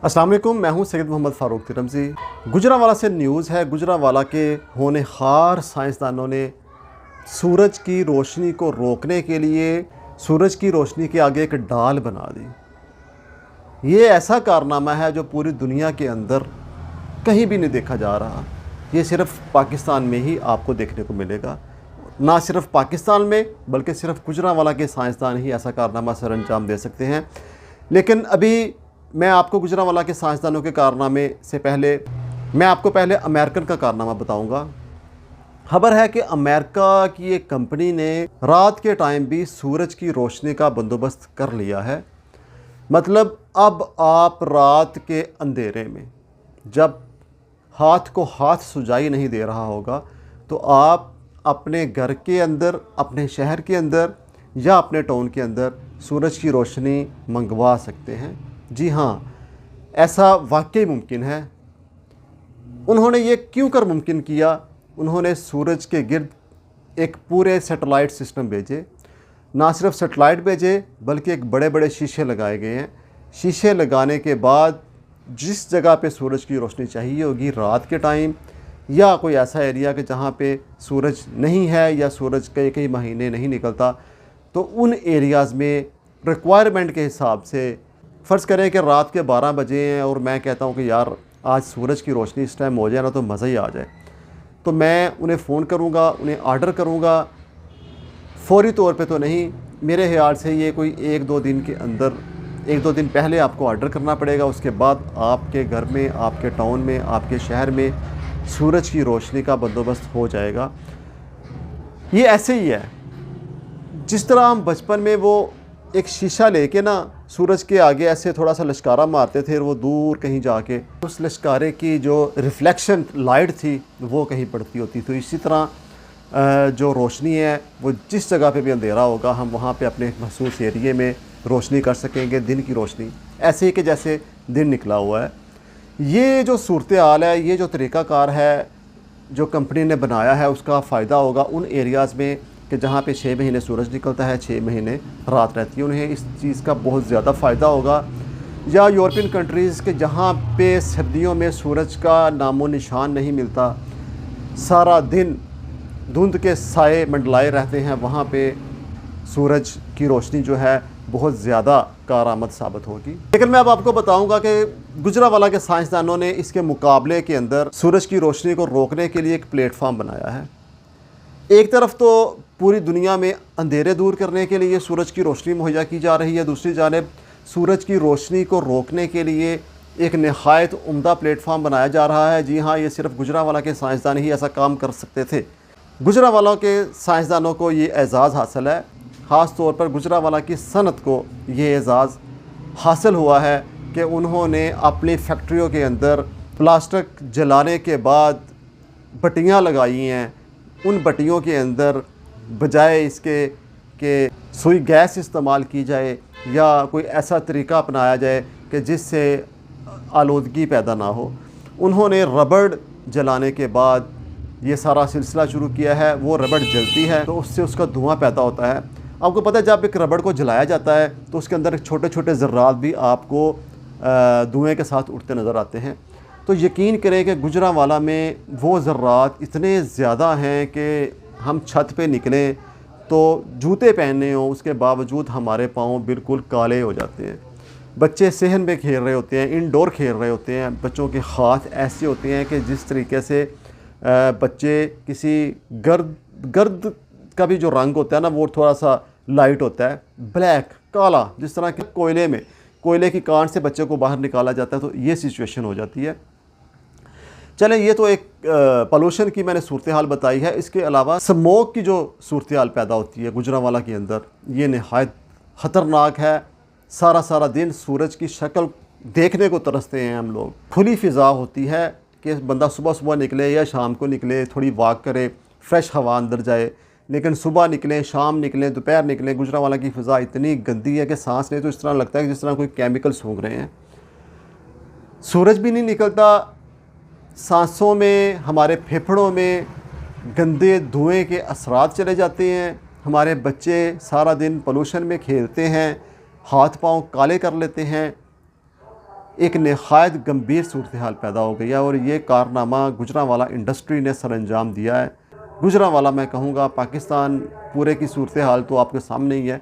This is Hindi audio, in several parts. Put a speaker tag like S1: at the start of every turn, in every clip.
S1: अस्सलाम वालेकुम, मैं हूं सैयद मोहम्मद फ़ारूक तिरमज़ी। गुजरांवाला से न्यूज़ है। गुजरांवाला के होनहार साइंसदानों ने सूरज की रोशनी को रोकने के लिए सूरज की रोशनी के आगे एक डाल बना दी। ये ऐसा कारनामा है जो पूरी दुनिया के अंदर कहीं भी नहीं देखा जा रहा। ये सिर्फ़ पाकिस्तान में ही आपको देखने को मिलेगा। ना सिर्फ पाकिस्तान में बल्कि सिर्फ गुजरांवाला के साइंसदान ही ऐसा कारनामा सर अंजाम दे सकते हैं। लेकिन अभी मैं आपको गुजरांवाला के साइंसदानों के कारनामे से पहले मैं आपको पहले अमेरिकन का कारनामा बताऊंगा। खबर है कि अमेरिका की एक कंपनी ने रात के टाइम भी सूरज की रोशनी का बंदोबस्त कर लिया है। मतलब अब आप रात के अंधेरे में जब हाथ को हाथ सुझाई नहीं दे रहा होगा तो आप अपने घर के अंदर, अपने शहर के अंदर या अपने टाउन के अंदर सूरज की रोशनी मंगवा सकते हैं। जी हाँ, ऐसा वाकई मुमकिन है। उन्होंने ये क्यों कर मुमकिन किया? उन्होंने सूरज के गिर्द एक पूरे सैटेलाइट सिस्टम भेजे। ना सिर्फ सैटेलाइट भेजे बल्कि एक बड़े बड़े शीशे लगाए गए हैं। शीशे लगाने के बाद जिस जगह पे सूरज की रोशनी चाहिए होगी रात के टाइम, या कोई ऐसा एरिया कि जहाँ पे सूरज नहीं है या सूरज कई कई महीने नहीं निकलता, तो उन एरियाज़ में रिक्वायरमेंट के हिसाब से फ़र्ज़ करें कि रात के 12 बजे हैं और मैं कहता हूँ कि यार आज सूरज की रोशनी इस टाइम हो जाए ना तो मज़ा ही आ जाए, तो मैं उन्हें फ़ोन करूँगा, उन्हें आर्डर करूँगा। फ़ौरी तौर पे तो नहीं, मेरे ख्याल से ये कोई 1-2 दिन के अंदर, 1-2 दिन पहले आपको आर्डर करना पड़ेगा। उसके बाद आपके घर में, आपके टाउन में, आपके शहर में सूरज की रोशनी का बंदोबस्त हो जाएगा। ये ऐसे ही है जिस तरह हम बचपन में वो एक शीशा लेके ना सूरज के आगे ऐसे थोड़ा सा लश्कारा मारते थे और वो दूर कहीं जाके उस लश्कारे की जो रिफ्लेक्शन लाइट थी वो कहीं पड़ती होती। तो इसी तरह जो रोशनी है वो जिस जगह पे भी अंधेरा होगा हम वहाँ पे अपने महसूस एरिए में रोशनी कर सकेंगे, दिन की रोशनी, ऐसे ही कि जैसे दिन निकला हुआ है। ये जो सूरत हाल है, ये जो तरीक़ाकार है जो कंपनी ने बनाया है, उसका फ़ायदा होगा उन एरियाज़ में कि जहाँ पे 6 महीने सूरज निकलता है, 6 महीने रात रहती है। उन्हें इस चीज़ का बहुत ज़्यादा फ़ायदा होगा। या यूरोपियन कंट्रीज़ के जहाँ पे सर्दियों में सूरज का नामो निशान नहीं मिलता, सारा दिन धुंध के साए मंडलाए रहते हैं, वहाँ पे सूरज की रोशनी जो है बहुत ज़्यादा कारआमद साबित होगी। लेकिन मैं अब आपको बताऊंगा कि गुजरांवाला के साइंसदानों ने इसके मुकाबले के अंदर सूरज की रोशनी को रोकने के लिए एक प्लेटफॉर्म बनाया है। एक तरफ तो पूरी दुनिया में अंधेरे दूर करने के लिए सूरज की रोशनी मुहैया की जा रही है, दूसरी जानिब सूरज की रोशनी को रोकने के लिए एक नहायत उम्दा प्लेटफॉर्म बनाया जा रहा है। जी हाँ, ये सिर्फ गुजरांवाला के साइंसदान ही ऐसा काम कर सकते थे। गुजरांवाला के साइंसदानों को ये एज़ाज़ हासिल है, ख़ास तौर पर गुजरांवाला की सनत को ये एज़ाज़ हासिल हुआ है कि उन्होंने अपनी फैक्ट्रियों के अंदर प्लास्टिक जलाने के बाद भट्टियाँ लगाई हैं। उन भट्टियों के अंदर बजाय इसके कि सुई गैस इस्तेमाल की जाए या कोई ऐसा तरीका अपनाया जाए कि जिससे आलूदगी पैदा ना हो, उन्होंने रबड़ जलाने के बाद ये सारा सिलसिला शुरू किया है। वो रबड़ जलती है तो उससे उसका धुआं पैदा होता है। आपको पता है जब एक रबड़ को जलाया जाता है तो उसके अंदर छोटे छोटे ज़र्रात भी आपको धुएँ के साथ उड़ते नज़र आते हैं। तो यकीन करें कि गुजरांवाला में वो ज़र्रात इतने ज़्यादा हैं कि हम छत पे निकलें तो जूते पहने हों उसके बावजूद हमारे पाँव बिल्कुल काले हो जाते हैं। बच्चे सहन में खेल रहे होते हैं, इंडोर खेल रहे होते हैं, बच्चों के हाथ ऐसे होते हैं कि जिस तरीके से बच्चे किसी गर्द का भी जो रंग होता है ना वो थोड़ा सा लाइट होता है, ब्लैक काला, जिस तरह के कोयले की कांट से बच्चे को बाहर निकाला जाता है, तो ये सिचुएशन हो जाती है। चलें, ये तो एक पोल्यूशन की मैंने सूरत हाल बताई है। इसके अलावा स्मोक की जो सूरत हाल पैदा होती है गुजरांवाला के अंदर, ये नहायत ख़तरनाक है। सारा दिन सूरज की शक्ल देखने को तरसते हैं हम लोग। खुली फ़िज़ा होती है कि बंदा सुबह निकले या शाम को निकले, थोड़ी वॉक करे, फ्रेश हवा अंदर जाए। लेकिन सुबह निकलें, शाम निकलें, दोपहर निकलें, गुजरांवाला की फ़िज़ा इतनी गंदी है कि सांस लें तो इस तरह लगता है कि जिस तरह कोई केमिकल सूंघ रहे हैं। सूरज भी नहीं निकलता, सांसों में, हमारे फेफड़ों में गंदे धुएं के असरात चले जाते हैं। हमारे बच्चे सारा दिन पोल्यूशन में खेलते हैं, हाथ पांव काले कर लेते हैं। एक नहायत गंभीर सूरत हाल पैदा हो गई है और ये कारनामा गुजरांवाला इंडस्ट्री ने सर अंजाम दिया है। गुजरांवाला मैं कहूँगा पाकिस्तान पूरे की सूरत हाल तो आपके सामने ही है।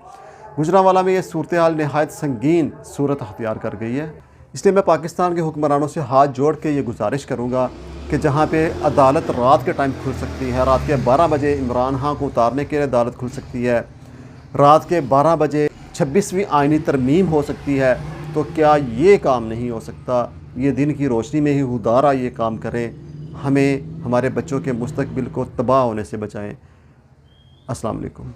S1: गुजरांवाला में ये सूरत हाल नहायत संगीन सूरत अख्तियार कर गई है। इसलिए मैं पाकिस्तान के हुक्मरानों से हाथ जोड़ के ये गुजारिश करूँगा कि जहाँ पे अदालत रात के टाइम खुल सकती है, रात के 12 बजे इमरान खान को उतारने के लिए अदालत खुल सकती है, रात के 12 बजे 26वीं आइनी तरमीम हो सकती है, तो क्या ये काम नहीं हो सकता? ये दिन की रोशनी में ही हुदारा ये काम करें, हमें हमारे बच्चों के मुस्तकबिल को तबाह होने से बचाएं। अस्सलाम वालेकुम।